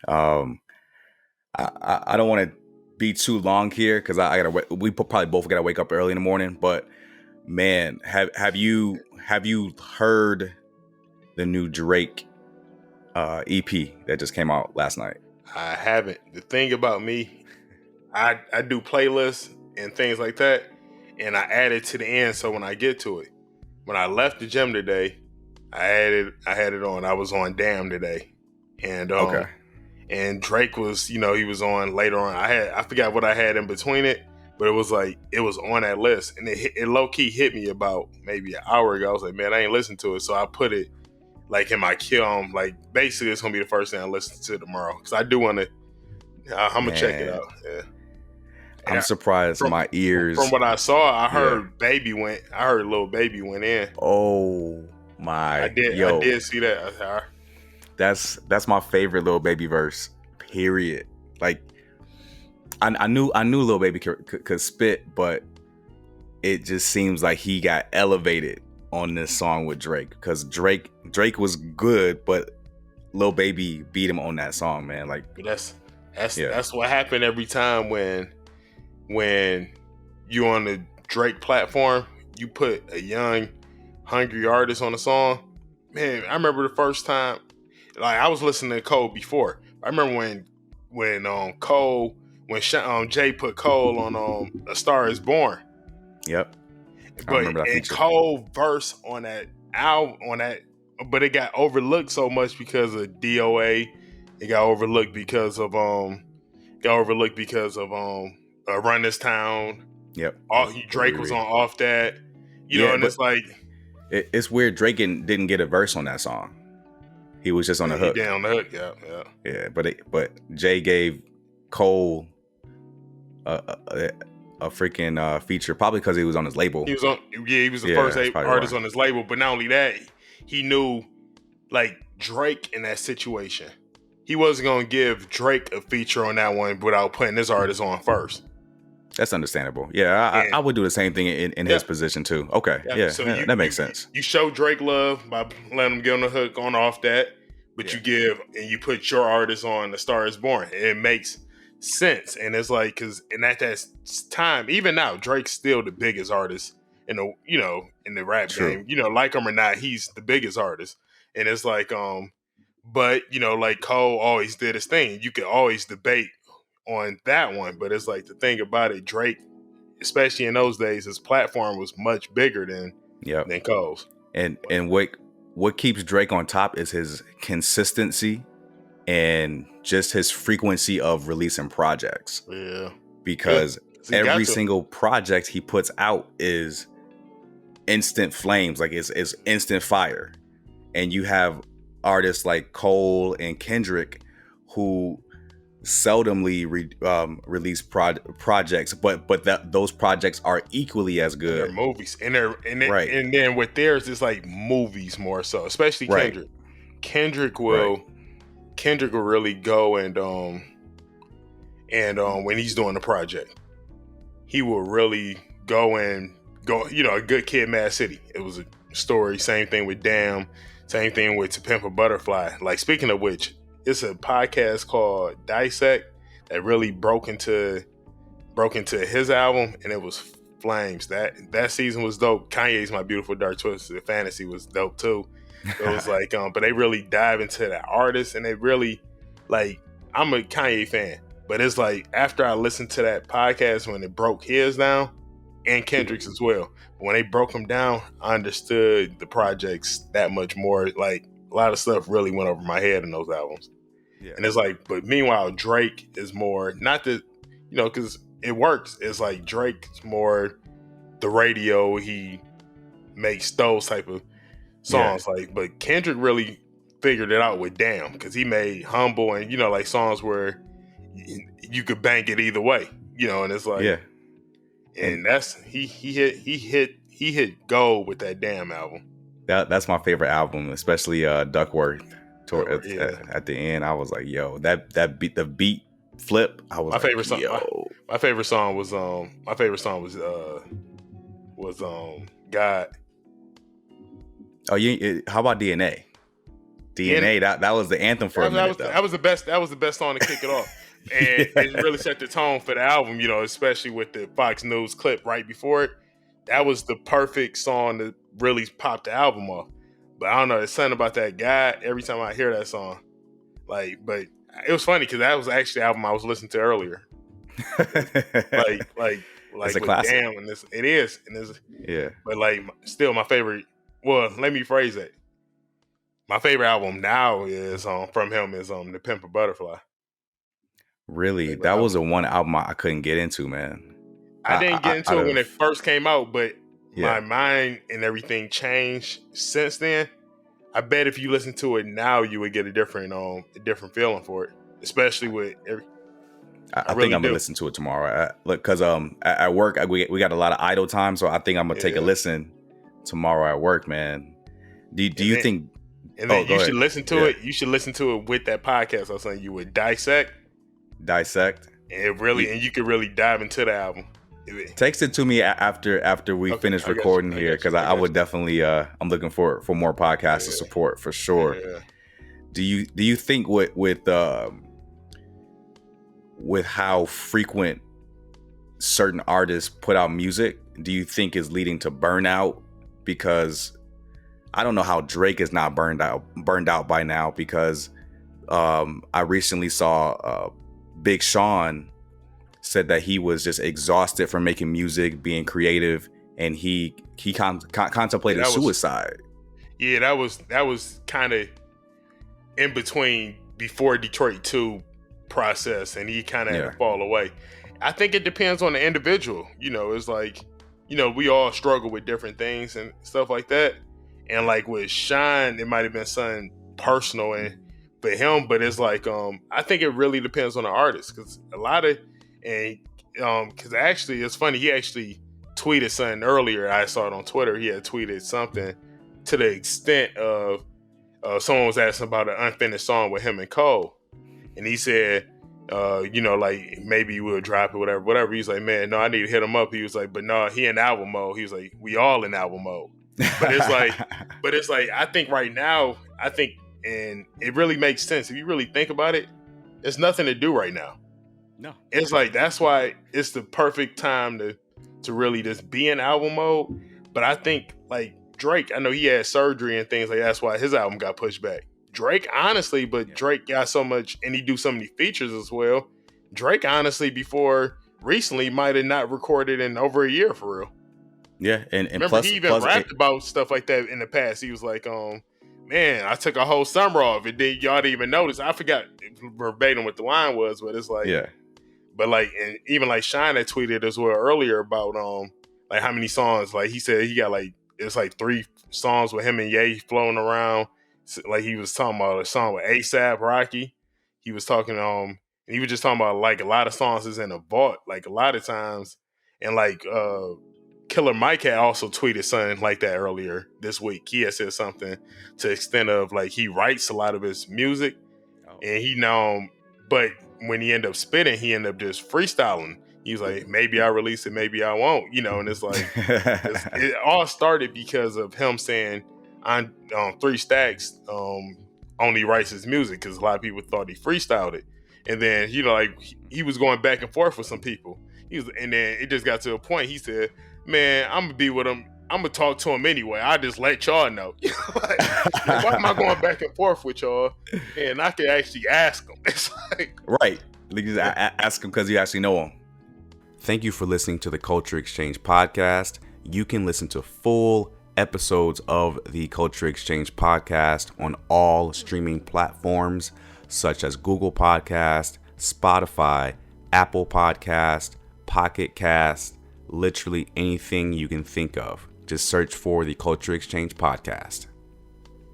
Um, I don't want to be too long here because I gotta. We probably both gotta wake up early in the morning. But man, have you heard the new Drake EP that just came out last night? I haven't. The thing about me, I do playlists and things like that, and I add it to the end. So when I get to it, when I left the gym today, I had it on. I was on Damn today, and Okay. and Drake was, he was on later on. I forgot what I had in between it, but it was on that list, and it low key hit me about maybe an hour ago. I was like, man, I ain't listened to it, so I put it like in my queue. Like basically, it's gonna be the first thing I listen to tomorrow because I do want to. I'm gonna check it out. Yeah. I'm surprised my ears. From what I saw, I heard Lil Baby went in. Oh my! I did see that. That's my favorite Lil Baby verse. Period. Like I knew Lil Baby could spit, but it just seems like he got elevated on this song with Drake because Drake was good, but Lil Baby beat him on that song, man. Like that's what happened every time when you on the Drake platform, you put a young, hungry artist on a song. Man, I remember the first time, like I was listening to Cole before. I remember when Jay put Cole on A Star Is Born. Yep. But Cole verse on that album but it got overlooked so much because of DOA. It got overlooked because of Run This Town. Yep. Drake was on Off That. You know, and it's like it's weird. Drake didn't get a verse on that song. He was just on the hook. Yeah, on the hook. Yeah. But Jay gave Cole a freaking feature, probably because he was on his label. He was the first artist on his label. But not only that, he knew like Drake in that situation. He wasn't gonna give Drake a feature on that one without putting his artist on first. That's understandable. Yeah, I would do the same thing in his position too. Okay, so that makes sense. You show Drake love by letting him get on the hook on Off That, but you put your artist on A Star Is Born. It makes sense, and it's like and at that time, even now, Drake's still the biggest artist in the rap game. Like him or not, he's the biggest artist, and it's like but like Cole always did his thing. You could always debate on that one, but it's like the thing about it, Drake, especially in those days, his platform was much bigger than Cole's. And what keeps Drake on top is his consistency and just his frequency of releasing projects. Yeah. Because every single project he puts out is instant flames, like it's instant fire. And you have artists like Cole and Kendrick who seldomly release projects, but those projects are equally as good. They're movies, and then with theirs, it's like movies more so. Especially Kendrick. Right. Kendrick will really go and when he's doing a project, he will really go. A Good Kid, Mad City. It was a story. Same thing with Damn. Same thing with To Pimp a Butterfly. Like, speaking of which, it's a podcast called Dissect that really broke into his album, and it was flames. That season was dope. Kanye's My Beautiful Dark Twisted Fantasy was dope too. It was like, but they really dive into that artist, and they really, like, I'm a Kanye fan, but it's like after I listened to that podcast when it broke his down, and Kendrick's as well. But when they broke them down, I understood the projects that much more. Like, a lot of stuff really went over my head in those albums. Yeah. And it's like, but meanwhile, Drake is more, not that, because it works. It's like Drake's more the radio. He makes those type of songs. Yeah. But Kendrick really figured it out with Damn, because he made Humble and, like songs where you could bank it either way, and it's like, yeah. And that's, he hit gold with that Damn album. That's my favorite album, especially Duckworth. At the end, I was like, "Yo, that beat, the beat flip." I was my favorite song was God. Oh, how about DNA? DNA. That was the anthem for a minute, though. That was the best. That was the best song to kick it off, and it really set the tone for the album. You know, especially with the Fox News clip right before it. That was the perfect song to really pop the album off. But I don't know, there's something about that guy. Every time I hear that song, but it was funny because that was actually the album I was listening to earlier. like it's a classic. Damn, and it is. Yeah. But still, my favorite. Well, let me phrase it. My favorite album now is from him is The Pimp a Butterfly. Really, that was the one album I couldn't get into, man. I didn't get into it when it first came out, but my mind and everything changed since then. I bet if you listen to it now, you would get a different feeling for it, especially with every. I think I'm gonna listen to it tomorrow. Because at work we got a lot of idle time, so I think I'm gonna take a listen tomorrow at work, man. Do you think? And then you should listen to it. You should listen to it with that podcast. I was saying you would dissect, and you could really dive into the album. Text it to me after we finish recording here, because I would definitely. I'm looking for more podcasts to support for sure. Yeah. Do you think with how frequent certain artists put out music, do you think is leading to burnout? Because I don't know how Drake is not burned out by now, because I recently saw Big Sean said that he was just exhausted from making music, being creative, and he contemplated suicide. Yeah, that was kind of in between before Detroit 2 process, and he kind of had to fall away. I think it depends on the individual. You know, it's like, you know, we all struggle with different things and stuff like that. And like with Shine, it might have been something personal and for him, but it's like I think it really depends on the artist, because because actually it's funny, he actually tweeted something earlier. I saw it on Twitter. He had tweeted something to the extent of someone was asking about an unfinished song with him and Cole, and he said, you know, like maybe we'll drop it, whatever. He's like, man, no, I need to hit him up. He was like, but no, he in album mode. He was like, we all in album mode. But it's like, I think right now, and it really makes sense if you really think about it. There's nothing to do right now. No, it's like, that's why it's the perfect time to really just be in album mode. But I think like Drake, I know he had surgery and things like that's why his album got pushed back. Drake, honestly, Drake got so much, and he do so many features as well. Drake, honestly, before recently, might have not recorded in over a year for real. Yeah, and remember, plus, he even rapped about stuff like that in the past. He was like, man, I took a whole summer off, and then y'all didn't even notice. I forgot verbatim what the line was, but it's like, but like, and even like Shine had tweeted as well earlier about like how many songs. Like he said he got like, it's like 3 songs with him and Ye flowing around. Like he was talking about a song with ASAP Rocky. He was talking he was just talking about like a lot of songs is in a vault, like a lot of times, and like Killer Mike had also tweeted something like that earlier this week. He had said something to the extent of like he writes a lot of his music, and he but when he ended up spitting, he ended up just freestyling. He was like, maybe I'll release it, maybe I won't, you know. And it's like it all started because of him saying on 3 Stacks only writes his music, because a lot of people thought he freestyled it, and then you know, like he was going back and forth with some people. And then it just got to a point. He said, man, I'm gonna be with him. I'm gonna talk to him anyway. I just let y'all know. Like, why am I going back and forth with y'all? And I could actually ask him. It's like, right. Ask him because you actually know him. Thank you for listening to the Culture Exchange podcast. You can listen to full episodes of the Culture Exchange podcast on all streaming platforms such as Google Podcast, Spotify, Apple Podcast, PocketCasts, literally anything you can think of. Just search for the Culture Exchange podcast.